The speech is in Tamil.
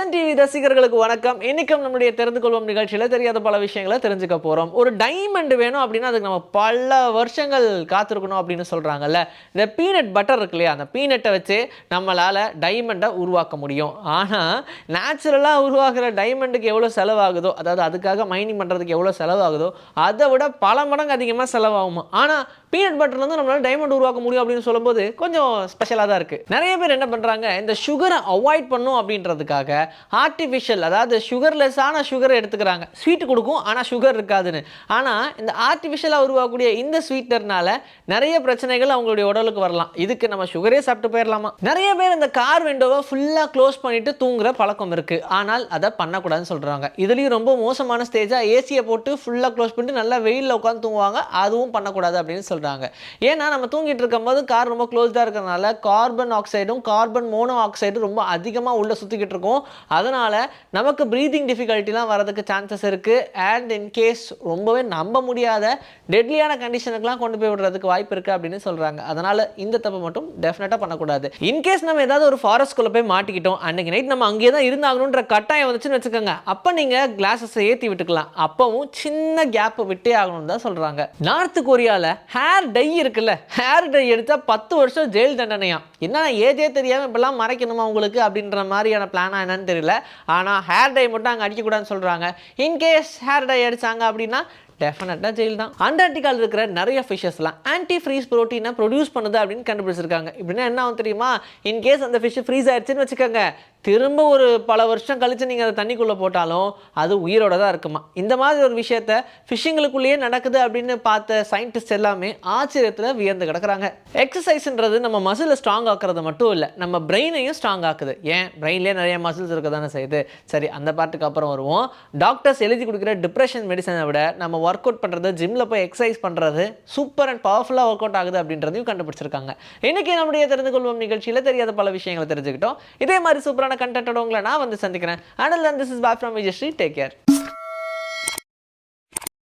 வசந்த் டிவி ரசிகர்களுக்கு வணக்கம். இன்னைக்கும் நம்முடைய தெரிந்து கொள்வோம் நிகழ்ச்சியில் தெரியாத பல விஷயங்களை தெரிஞ்சுக்க போகிறோம். ஒரு டைமண்ட் வேணும் அப்படின்னா அதுக்கு நம்ம பல வருஷங்கள் காத்திருக்கணும் அப்படின்னு சொல்கிறாங்கல்ல. இந்த பீனட் பட்டர் இருக்கு இல்லையா, அந்த பீனட்டை வச்சு நம்மளால் டைமண்டை உருவாக்க முடியும். ஆனால் நேச்சுரலாக உருவாக்குற டைமண்டுக்கு எவ்வளோ செலவாகுதோ, அதாவது அதுக்காக மைனிங் பண்ணுறதுக்கு எவ்வளோ செலவாகுதோ அதை விட பல மடங்கு அதிகமாக செலவாகுமா. ஆனால் பீனட் பட்டர்லேருந்து நம்மளால் டைமண்ட் உருவாக்க முடியும் அப்படின்னு சொல்லும்போது கொஞ்சம் ஸ்பெஷலாக தான் இருக்குது. நிறைய பேர் என்ன பண்ணுறாங்க, இந்த சுகரை அவாய்ட் பண்ணும் அப்படின்றதுக்காக ஆர்டிஃபிஷியல், அதாவது சுகர்லெஸ்ஸான சுகரை எடுத்துக்கிறாங்க. ஸ்வீட் கொடுக்கும் ஆனால் சுகர் இருக்காதுன்னு. ஆனால் இந்த ஆர்டிஃபிஷியலாக உருவாக்கக்கூடிய இந்த ஸ்வீட்டர்னால நிறைய பிரச்சனைகள் அவங்களுடைய உடலுக்கு வரலாம். இதுக்கு நம்ம சுகரே சாப்பிட்டு போயிடலாமா. நிறைய பேர் இந்த கார் விண்டோவை ஃபுல்லாக க்ளோஸ் பண்ணிட்டு தூங்குற பழக்கம் இருக்குது. ஆனால் அதை பண்ணக்கூடாதுன்னு சொல்கிறாங்க. இதுலேயும் ரொம்ப மோசமான ஸ்டேஜாக ஏசியை போட்டு ஃபுல்லாக க்ளோஸ் பண்ணிட்டு நல்லா வெயிலில் உட்காந்து தூங்குவாங்க. அதுவும் பண்ணக்கூடாது அப்படின்னு சொல்கிறாங்க. ஏன்னா நம்ம தூங்கிட்டு இருக்கும்போது கார் ரொம்ப க்ளோஸ்டாக இருக்கிறதுனால கார்பன் ஆக்சைடும் கார்பன் மோனோ ஆக்சைடும் ரொம்ப அதிகமாக உள்ள சுற்றிக்கிட்டு இருக்கும். அதனால நமக்கு பிரீதிங் டிஃபிகல்ட்டிலாம் வரதுக்கு சான்சஸ் இருக்குது. அண்ட் இன்கேஸ் ரொம்பவே நம்ப முடியாத டெட்லியான கண்டிஷனுக்குலாம் கொண்டு போய் விடுறதுக்கு வாய்ப்பு இருக்குது அப்படின்னு சொல்கிறாங்க. அதனால் இந்த தப்பு மட்டும் டெஃபினட்டாக பண்ணக்கூடாது. இன்கேஸ் நம்ம ஏதாவது ஒரு ஃபாரஸ்ட்குள்ளே போய் மாட்டிக்கிட்டோம், அன்றைக்கி நைட் நம்ம அங்கேயே தான் இருந்தாகணுன்ற கட்டாயம் வந்துச்சுன்னு வச்சுக்கோங்க, அப்போ நீங்கள் கிளாஸஸை ஏற்றி விட்டுக்கலாம். அப்போவும் சின்ன கேப் விட்டே ஆகணும்னு தான் சொல்கிறாங்க. நார்த் கொரியாவில் ஹேர் டை இருக்குல்ல, ஹேர் டை எடுத்தால் 10 வருஷம் ஜெயில் தண்டனையா. என்ன ஏஜே தெரியாமல் இப்பெல்லாம் மறைக்கணுமா உங்களுக்கு அப்படின்ற மாதிரியான பிளானா என்னன்னு தெரியல. ஆனால் ஹேர் டை மட்டும் அங்கே அடிக்கக்கூடாதுன்னு சொல்கிறாங்க. இன்கேஸ் ஹேர் டை அடித்தாங்க அப்படின்னா டெஃபினட்டாக ஜெயில் தான். அண்டார்டிகாவில் இருக்கிற நிறைய ஃபிஷ்ஷஸ்லாம் ஆன்டி ஃப்ரீஸ் ப்ரோட்டீனை ப்ரொடியூஸ் பண்ணுது அப்படின்னு கண்டுபிடிச்சிருக்காங்க. இப்படின்னா என்ன ஆகும் தெரியுமா, இன்கேஸ் அந்த ஃபிஷ் ஃப்ரீஸ் ஆயிடுச்சுன்னு வச்சுக்கோங்க, திரும்ப ஒரு பல வருஷம் கழித்து நீங்கள் அதை தண்ணிக்குள்ளே போட்டாலும் அது உயிரோட தான் இருக்குமா. இந்த மாதிரி ஒரு விஷயத்த ஃபிஷ்ஷிங்களுக்குள்ளேயே நடக்குது அப்படின்னு பார்த்த சயின்டிஸ்ட் எல்லாமே ஆச்சரியத்தில் வியந்து கிடக்குறாங்க. எக்ஸசைஸ்ன்றது நம்ம மசிலை ஸ்ட்ராங் ஆக்குறது மட்டும் இல்லை, நம்ம பிரெயினையும் ஸ்ட்ராங் ஆக்குது. ஏன், பிரெயின்லேயே நிறைய மசில்ஸ் இருக்க தானே செய்யுது. சரி, அந்த பாட்டுக்கு அப்புறம் வருவோம். டாக்டர்ஸ் எழுதி கொடுக்குற டிப்ரெஷன் மெடிசனை விட நம்ம ஒர்க் அவுட் பண்ணுறது, ஜிம்மில் போய் எக்ஸசைஸ் பண்ணுறது சூப்பர் அண்ட் பவர்ஃபுல்லாக ஒர்க் அவுட் ஆகுது அப்படின்றதையும் கண்டுபிடிச்சிருக்காங்க. இன்றைக்கி நம்முடைய தெரிந்து கொள்வோம் நிகழ்ச்சியில் தெரியாத பல விஷயங்களை தெரிஞ்சுக்கிட்டோம். இதே மாதிரி சூப்பரான கண்டென்ட்டோட உங்களை நான் வந்து சந்திக்கிறேன். Until then, this is bye from Vijay Sri. Take care.